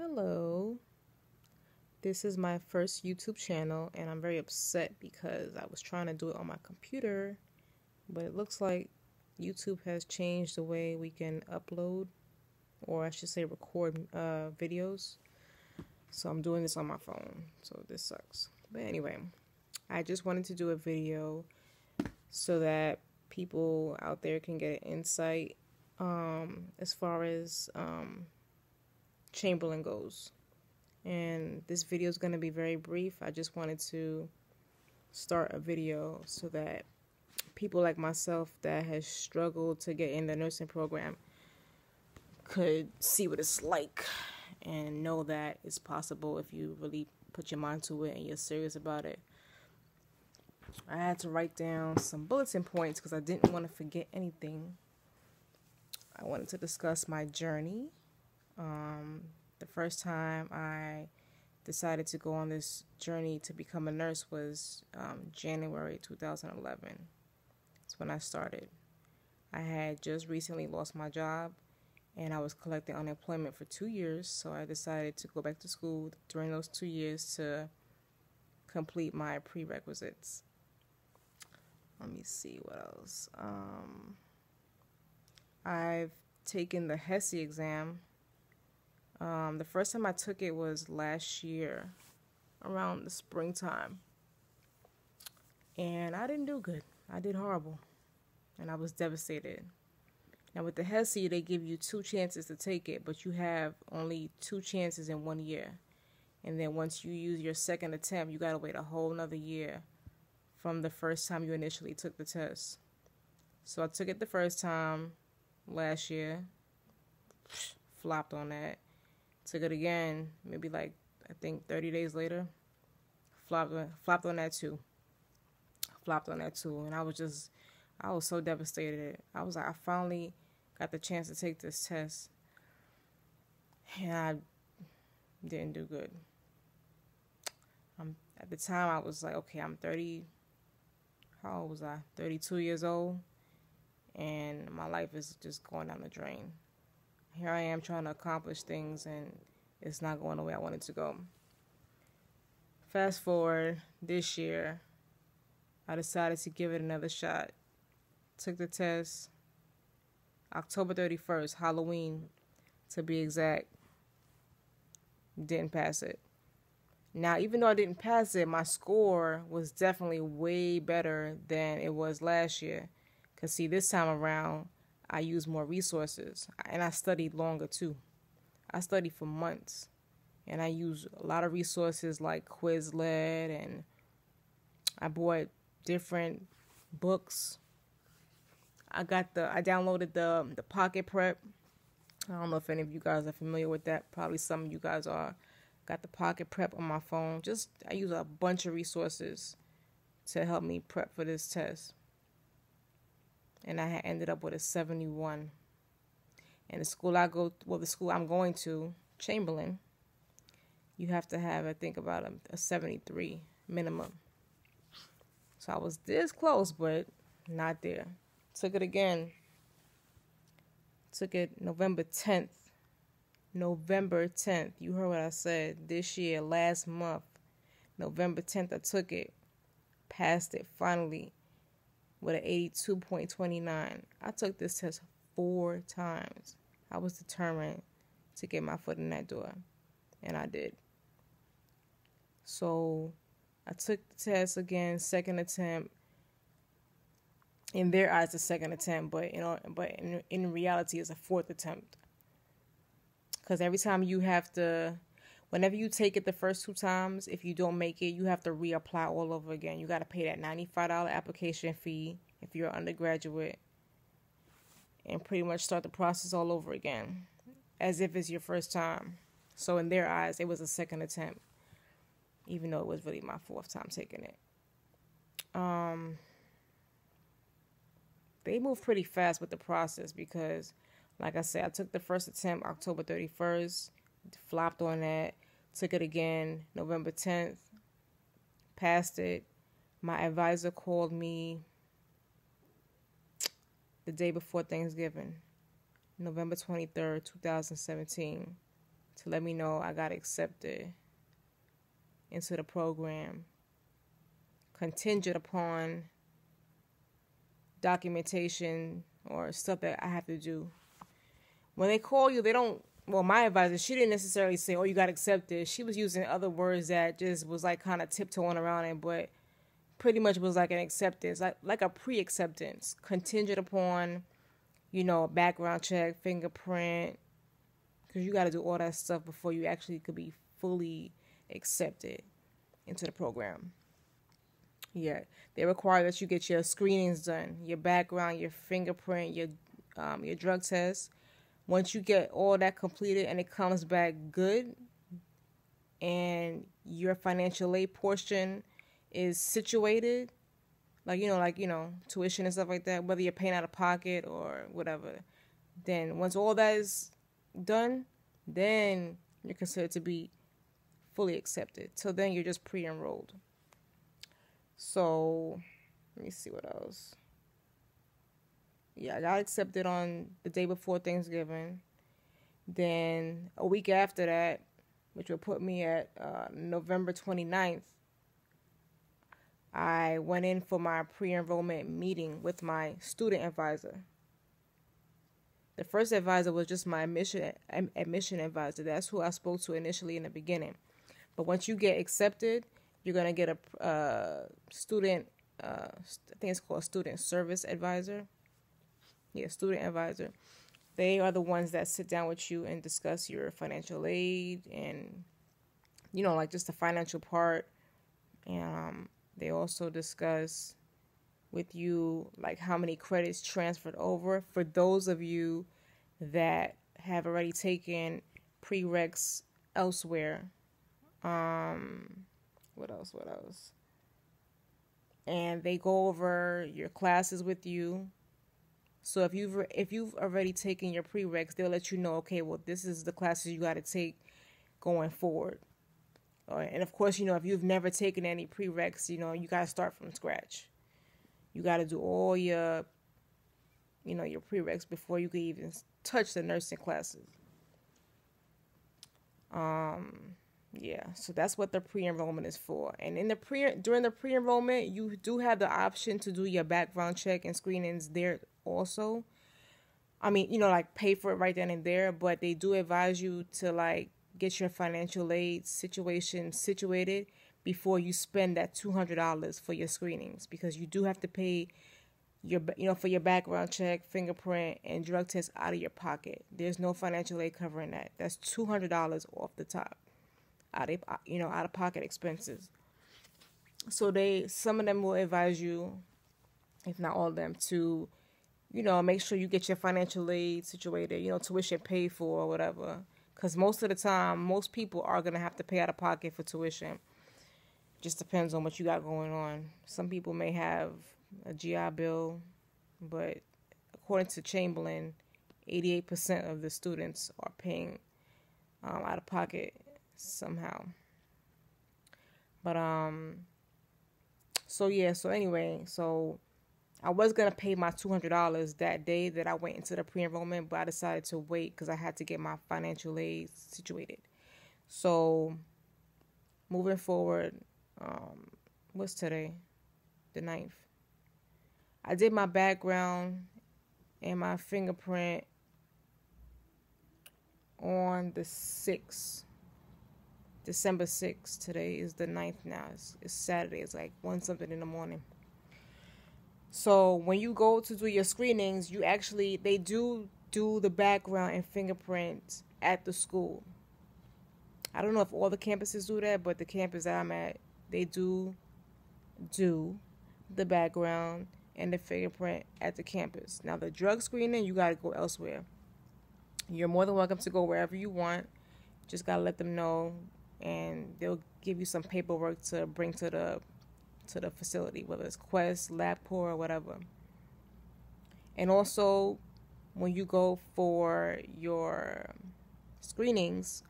Hello, this is my first YouTube channel and I'm very upset because I was trying to do it on my computer, but it looks like YouTube has changed the way we can upload, or I should say record videos. So I'm doing this on my phone, so this sucks. But anyway, I just wanted to do a video so that people out there can get an insight as far as Chamberlain goes. And this video is going to be very brief. I just wanted to start a video so that people like myself that has struggled to get in the nursing program could see what it's like and know that it's possible if you really put your mind to it and you're serious about it. I had to write down some bulletin points because I didn't want to forget anything. I wanted to discuss my journey. The first time I decided to go on this journey to become a nurse was January 2011. That's when I started. I had just recently lost my job and I was collecting unemployment for 2 years, so I decided to go back to school during those 2 years to complete my prerequisites. Let me see what else. I've taken the HESI exam. The first time I took it was last year, around the springtime. And I didn't do good. I did horrible. And I was devastated. Now with the HESI, they give you 2 chances to take it, but you have only 2 chances in 1 year. And then once you use your second attempt, you gotta wait a whole nother year from the first time you initially took the test. So I took it the first time last year, flopped on that. Took it again, maybe like, I think 30 days later. Flopped on that too. And I was so devastated. I was like, I finally got the chance to take this test. And I didn't do good. At the time, I was like, okay, I'm 30. How old was I? 32 years old. And my life is just going down the drain. Here I am trying to accomplish things and it's not going the way I want it to go. Fast forward this year, I decided to give it another shot. Took the test October 31st, Halloween to be exact. Didn't pass it. Now, even though I didn't pass it, my score was definitely way better than it was last year. Because see, this time around, I used more resources, and I studied longer too. I studied for months, and I used a lot of resources like Quizlet, and I bought different books. I downloaded the Pocket Prep. I don't know if any of you guys are familiar with that. Probably some of you guys are. Got the Pocket Prep on my phone. I use a bunch of resources to help me prep for this test. And I had ended up with a 71. And the school I'm going to, Chamberlain, you have to have, I think, about a 73 minimum. So I was this close, but not there. Took it again. Took it November 10th. November 10th. You heard what I said. This year, last month. November 10th, I took it. Passed it, finally, with an 82.29. I took this test 4 times. I was determined to get my foot in that door, and I did. So I took the test again, second attempt. In their eyes, a second attempt, but in reality, it's a 4th attempt. Because every time whenever you take it the first 2 times, if you don't make it, you have to reapply all over again. You got to pay that $95 application fee if you're an undergraduate and pretty much start the process all over again as if it's your first time. So in their eyes, it was a second attempt, even though it was really my 4th time taking it. They moved pretty fast with the process because, like I said, I took the first attempt October 31st, flopped on that, took it again November 10th, passed it. My advisor called me the day before Thanksgiving, November 23rd, 2017, to let me know I got accepted into the program, contingent upon documentation or stuff that I have to do. When they call you, they don't, well, my advisor, she didn't necessarily say, oh, you got accepted. She was using other words that just was like kind of tiptoeing around it, but pretty much was like an acceptance, like a pre-acceptance, contingent upon, a background check, fingerprint, because you got to do all that stuff before you actually could be fully accepted into the program. Yeah, they require that you get your screenings done, your background, your fingerprint, your drug test. Once you get all that completed and it comes back good, and your financial aid portion is situated, tuition and stuff like that, whether you're paying out of pocket or whatever, then once all that is done, then you're considered to be fully accepted. Till then, you're just pre-enrolled. So, let me see what else. Yeah, I got accepted on the day before Thanksgiving. Then a week after that, which would put me at November 29th, I went in for my pre-enrollment meeting with my student advisor. The first advisor was just my admission advisor. That's who I spoke to initially in the beginning. But once you get accepted, you're going to get a student, I think it's called student service advisor. Yeah, student advisor. They are the ones that sit down with you and discuss your financial aid and, just the financial part. And they also discuss with you, how many credits transferred over. For those of you that have already taken prereqs elsewhere. What else? And they go over your classes with you. So if you've already taken your prereqs, they'll let you know, okay, well, this is the classes you got to take going forward. And of course, if you've never taken any prereqs, you got to start from scratch. You got to do all your prereqs before you can even touch the nursing classes. Yeah, so that's what the pre-enrollment is for. And during the pre-enrollment, you do have the option to do your background check and screenings there also. I mean, pay for it right then and there, but they do advise you to get your financial aid situation situated before you spend that $200 for your screenings, because you do have to pay for your background check, fingerprint, and drug test out of your pocket. There's no financial aid covering that. That's $200 off the top, out of pocket expenses. So some of them will advise you, if not all of them, to make sure you get your financial aid situated, tuition paid for or whatever. Because most of the time, most people are going to have to pay out of pocket for tuition. Just depends on what you got going on. Some people may have a GI Bill, but according to Chamberlain, 88% of the students are paying out of pocket somehow. But so anyway, I was going to pay my $200 that day that I went into the pre-enrollment, but I decided to wait because I had to get my financial aid situated. So moving forward, what's today? The 9th. I did my background and my fingerprint on the 6th. December 6th. Today is the 9th now. It's Saturday. It's 1-something in the morning. So when you go to do your screenings, they do the background and fingerprints at the school. I don't know if all the campuses do that, but the campus that I'm at, they do the background and the fingerprint at the campus. Now, the drug screening, you got to go elsewhere. You're more than welcome to go wherever you want. Just got to let them know, and they'll give you some paperwork to bring to the facility, whether it's Quest, LabCorp, or whatever. And also, when you go for your screenings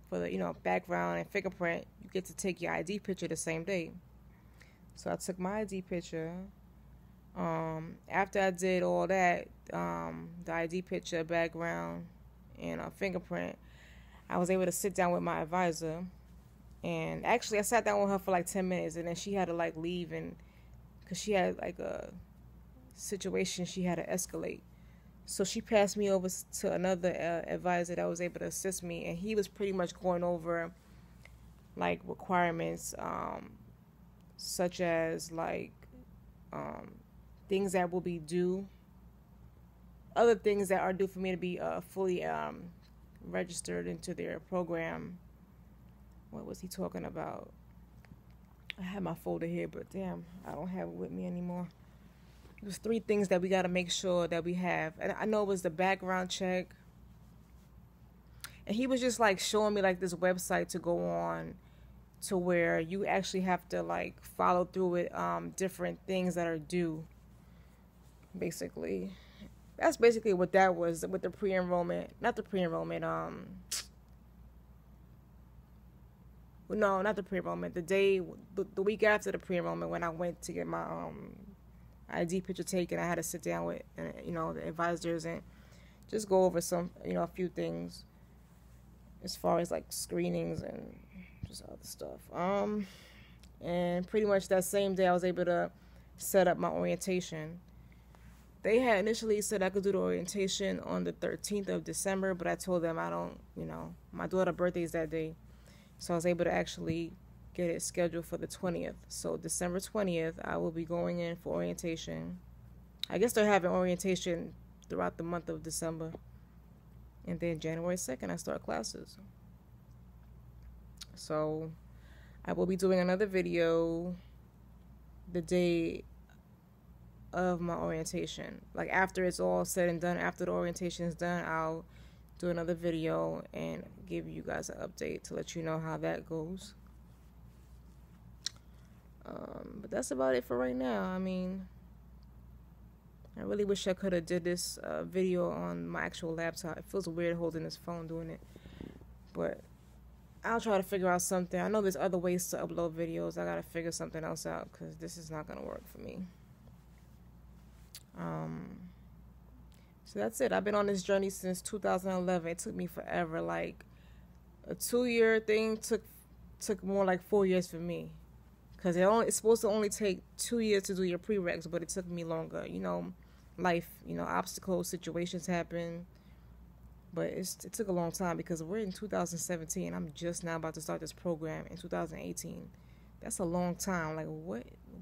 for the background and fingerprint, you get to take your ID picture the same day. So I took my ID picture. After I did all that, the ID picture, background, and fingerprint, I was able to sit down with my advisor, and actually I sat down with her for like 10 minutes, and then she had to like leave, and because she had like a situation she had to escalate. So she passed me over to another advisor that was able to assist me, and he was pretty much going over like requirements, such as like things that will be due, other things that are due for me to be fully registered into their program. What was he talking about? I had my folder here, but damn, I don't have it with me anymore. There's 3 things that we got to make sure that we have. And I know it was the background check. And he was just like showing me like this website to go on to where you actually have to like follow through with different things that are due. Basically. That's basically what that was with the pre-enrollment. Not the pre-enrollment. No, not the pre-enrollment. The week after the pre-enrollment, when I went to get my ID picture taken, I had to sit down with the advisors and just go over some a few things as far as like screenings and just other stuff. And pretty much that same day I was able to set up my orientation. They had initially said I could do the orientation on the 13th of December, but I told them I don't, my daughter's birthday is that day. So I was able to actually get it scheduled for the 20th. So December 20th, I will be going in for orientation. I guess they're having orientation throughout the month of December. And then January 2nd, I start classes. So I will be doing another video the day of my orientation. Like after it's all said and done, after the orientation is done, I'll do another video and give you guys an update to let you know how that goes. But that's about it for right now. I mean, I really wish I could have did this video on my actual laptop. It feels weird holding this phone doing it. But I'll try to figure out something. I know there's other ways to upload videos. I gotta figure something else out because this is not gonna work for me. So that's it. I've been on this journey since 2011. It took me forever. Like a 2-year thing took more like 4 years for me. Because it's supposed to only take 2 years to do your prereqs, but it took me longer. Life, obstacles, situations happen. But it took a long time because we're in 2017. I'm just now about to start this program in 2018. That's a long time. Like,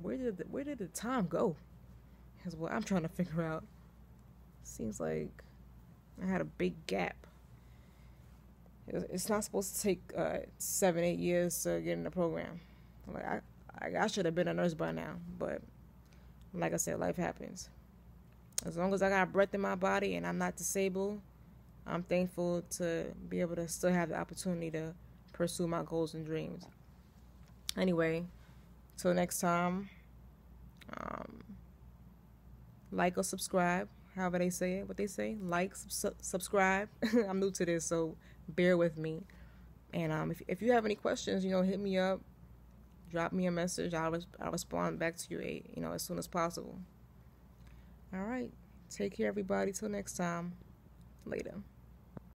where did the time go? Is what I'm trying to figure out. Seems like I had a big gap. It's not supposed to take 7-8 years to get in the program. Like I should have been a nurse by now, but like I said, life happens. As long as I got breath in my body and I'm not disabled, I'm thankful to be able to still have the opportunity to pursue my goals and dreams. Anyway, till next time, like or subscribe, however they say it, what they say, like, subscribe. I'm new to this, so bear with me. And if you have any questions, hit me up. Drop me a message. I'll respond back to you, as soon as possible. All right. Take care, everybody. Till next time. Later.